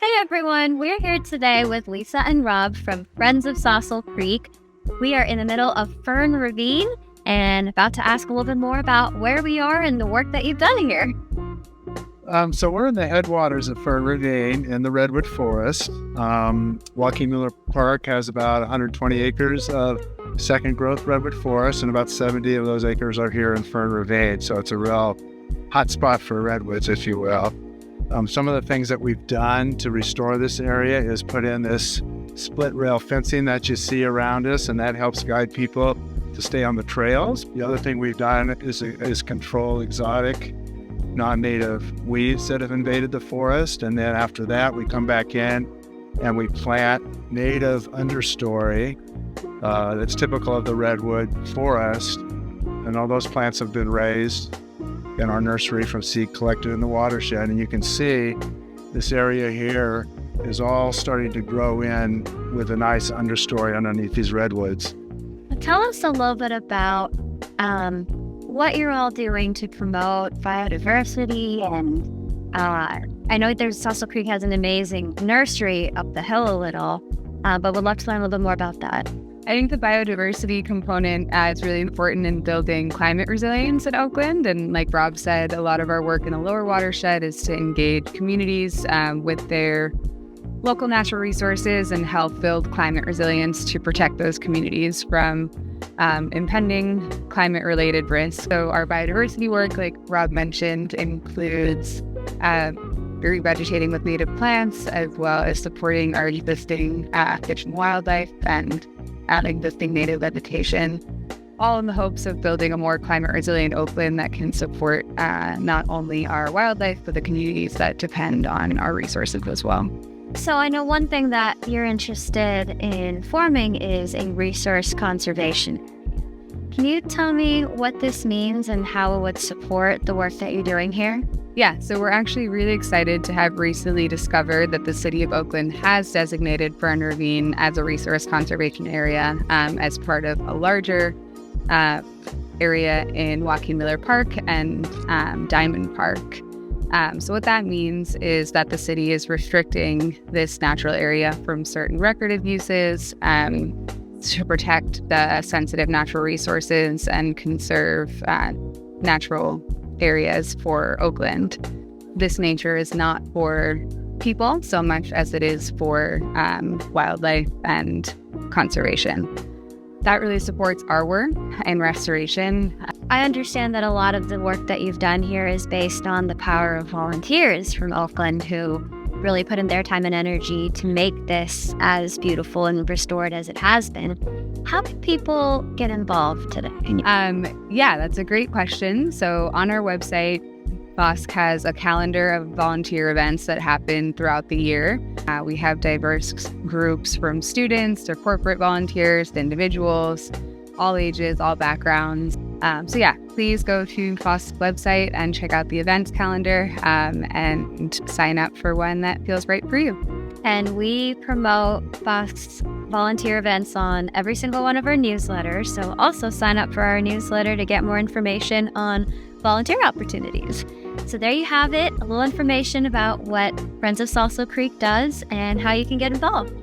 Hey everyone, we're here today with Lisa and Rob from Friends of Sausal Creek. We are in the middle of Fern Ravine and about to ask a little bit more about where we are and the work that you've done here. So we're in the headwaters of Fern Ravine in the Redwood Forest. Joaquin Miller Park has about 120 acres of second growth redwood forest, and about 70 of those acres are here in Fern Ravine. So it's a real hot spot for redwoods, if you will. Some of the things that we've done to restore this area is put in this split rail fencing that you see around us, and that helps guide people to stay on the trails. The other thing we've done is control exotic, non-native weeds that have invaded the forest. And then after that, we come back in and we plant native understory that's typical of the redwood forest. And all those plants have been raised in our nursery from seed collected in the watershed. And you can see this area here is all starting to grow in with a nice understory underneath these redwoods. Tell us a little bit about what you're all doing to promote biodiversity. And I know Sausal Creek has an amazing nursery up the hill a little, but would love to learn a little bit more about that. I think the biodiversity component is really important in building climate resilience in Oakland. And like Rob said, a lot of our work in the lower watershed is to engage communities with their local natural resources and help build climate resilience to protect those communities from impending climate-related risks. So our biodiversity work, like Rob mentioned, includes revegetating with native plants, as well as supporting our existing fish and wildlife and existing native vegetation, all in the hopes of building a more climate-resilient Oakland that can support not only our wildlife, but the communities that depend on our resources as well. So I know one thing that you're interested in forming is a resource conservation. Can you tell me what this means and how it would support the work that you're doing here? Yeah, so we're actually really excited to have recently discovered that the City of Oakland has designated Fern Ravine as a resource conservation area as part of a larger area in Joaquin Miller Park and Diamond Park. So what that means is that the city is restricting this natural area from certain recreative uses to protect the sensitive natural resources and conserve natural areas for Oakland. This nature is not for people so much as it is for wildlife and conservation. That really supports our work and restoration. I understand that a lot of the work that you've done here is based on the power of volunteers from Oakland who really put in their time and energy to make this as beautiful and restored as it has been. How can people get involved today? Yeah, that's a great question. So on our website, FOSC has a calendar of volunteer events that happen throughout the year. We have diverse groups from students to corporate volunteers to individuals, all ages, all backgrounds. So yeah, please go to FOSC's website and check out the events calendar and sign up for one that feels right for you. And we promote FOSC's volunteer events on every single one of our newsletters. So also sign up for our newsletter to get more information on volunteer opportunities. So there you have it, a little information about what Friends of Sausal Creek does and how you can get involved.